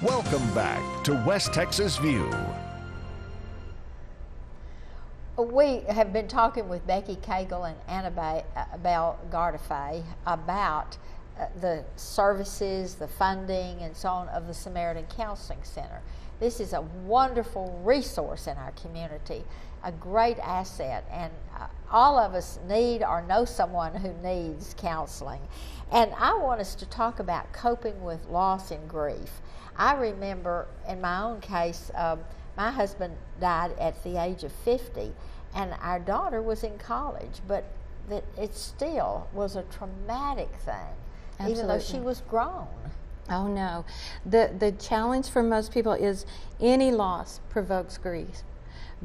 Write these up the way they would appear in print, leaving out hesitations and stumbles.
Welcome back to West Texas View. We have been talking with Becky, Cagle, and Annabelle Gardaphe about the services, the funding, and so on of the Samaritan Counseling Center. This is a wonderful resource in our community, a great asset, and all of us need or know someone who needs counseling. And I want us to talk about coping with loss and grief. I remember in my own case, my husband died at the age of 50, and our daughter was in college, but it still was a traumatic thing, Absolutely. Even though she was grown. Oh no. The challenge for most people is any loss provokes grief.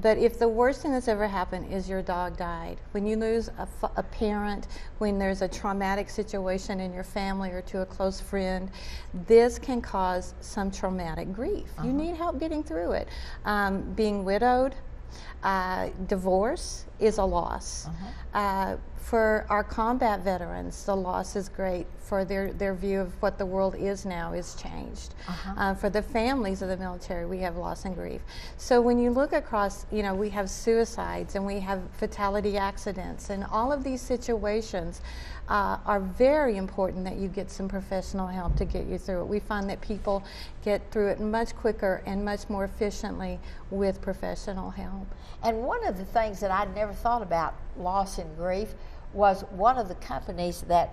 But if the worst thing that's ever happened is your dog died, when you lose a parent, when there's a traumatic situation in your family or to a close friend, this can cause some traumatic grief. You need help getting through it. Being widowed, divorce is a loss. For our combat veterans, the loss is great, for their view of what the world is now is changed. For the families of the military, we have loss and grief. So when you look across, we have suicides and we have fatality accidents, and all of these situations are very important that you get some professional help to get you through it. We find that people get through it much quicker and much more efficiently with professional help. And one of the things that I'd never thought about loss and grief was one of the companies that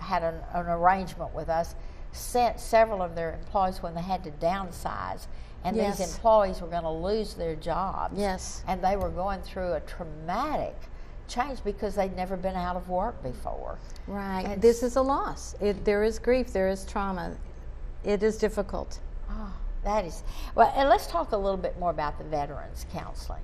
had an arrangement with us sent several of their employees when they had to downsize, and Yes. these employees were going to lose their jobs. Yes. And they were going through a traumatic change because they'd never been out of work before. Right. And this is a loss. There is grief, there is trauma. It is difficult. Oh, that is. Well, and let's talk a little bit more about the veterans counseling.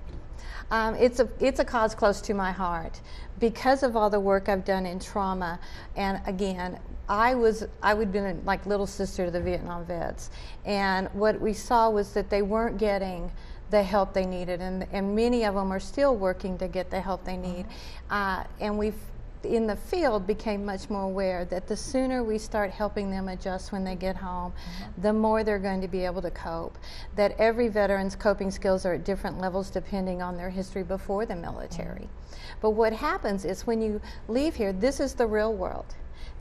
It's a cause close to my heart because of all the work I've done in trauma. And again, I'd been like little sister to the Vietnam vets, and what we saw was that they weren't getting the help they needed, and many of them are still working to get the help they need. And we've in the field became much more aware that the sooner we start helping them adjust when they get home, the more they're going to be able to cope. That every veteran's coping skills are at different levels depending on their history before the military. But what happens is when you leave here, this is the real world.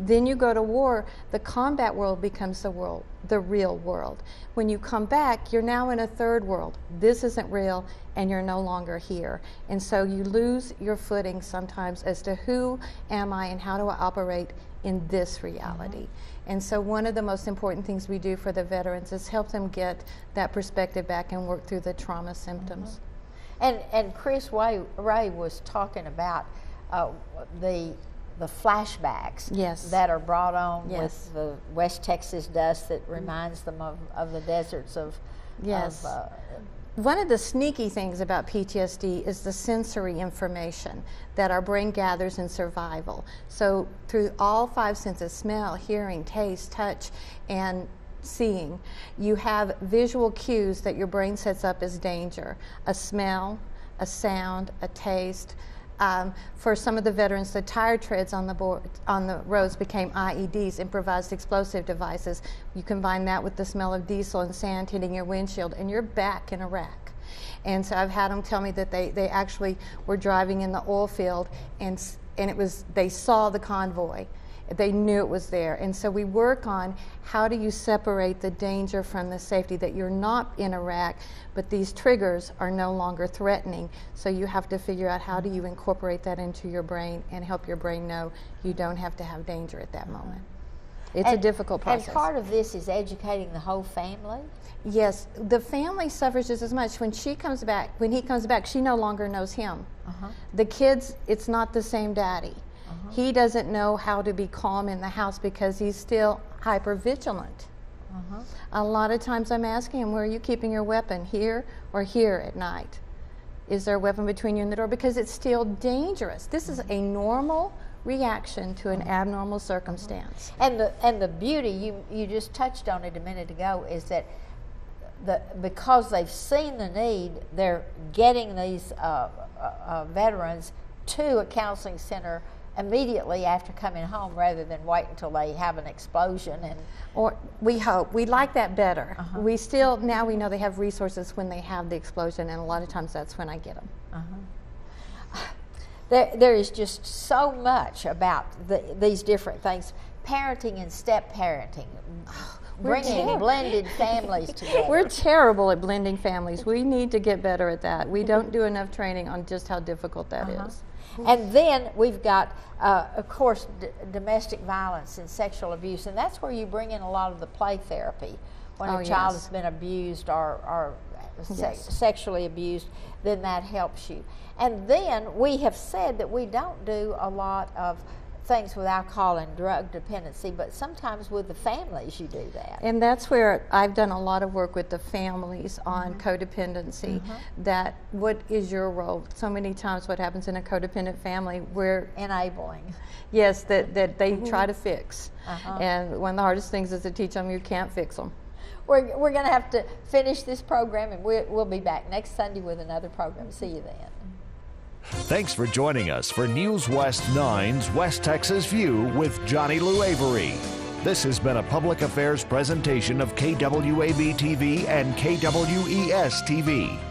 Then you go to war, the combat world becomes the real world. When you come back, you're now in a third world. This isn't real, and you're no longer here. And so you lose your footing sometimes as to who am I and how do I operate in this reality. And so one of the most important things we do for the veterans is help them get that perspective back and work through the trauma symptoms. And Chris Ray was talking about the flashbacks Yes. that are brought on Yes. with the West Texas dust that reminds them of the deserts of. Yes. Of, One of the sneaky things about PTSD is the sensory information that our brain gathers in survival. So through all five senses, smell, hearing, taste, touch, and seeing, you have visual cues that your brain sets up as danger. A smell, a sound, a taste. For some of the veterans, the tire treads on the roads became IEDs, improvised explosive devices. You combine that with the smell of diesel and sand hitting your windshield, and you're back in Iraq. And so I've had them tell me that they actually were driving in the oil field, and they saw the convoy. They knew it was there. And so we work on how do you separate the danger from the safety, that you're not in Iraq, but these triggers are no longer threatening. So you have to figure out how do you incorporate that into your brain and help your brain know you don't have to have danger at that moment. It's a difficult process. And part of this is educating the whole family? Yes, the family suffers just as much. When he comes back, she no longer knows him. The kids, it's not the same daddy. He doesn't know how to be calm in the house because he's still hyper vigilant. A lot of times I'm asking him, where are you keeping your weapon, here or here at night? Is there a weapon between you and the door? Because it's still dangerous. This is a normal reaction to an abnormal circumstance. And the beauty, you just touched on it a minute ago, is that because they've seen the need, they're getting these veterans to a counseling center immediately after coming home rather than wait until they have an explosion. And or we hope. We like that better. We still, now we know they have resources when they have the explosion, and a lot of times that's when I get them. There is just so much about these different things. Parenting and step parenting, bringing blended families together. We're terrible at blending families. We need to get better at that. We don't do enough training on just how difficult that is. And then we've got, of course, domestic violence and sexual abuse, and that's where you bring in a lot of the play therapy. When a child has been abused or sexually abused, then that helps you. And then we have said that we don't do a lot of things with alcohol and drug dependency, but sometimes with the families you do that. And that's where I've done a lot of work with the families on codependency. That what is your role? So many times what happens in a codependent family, we're enabling. Yes, that they try to fix. And one of the hardest things is to teach them you can't fix them. We're going to have to finish this program, and we'll be back next Sunday with another program. See you then. Thanks for joining us for News West 9's West Texas View with Johnny Lou Avery. This has been a public affairs presentation of KWAB TV and KWES TV.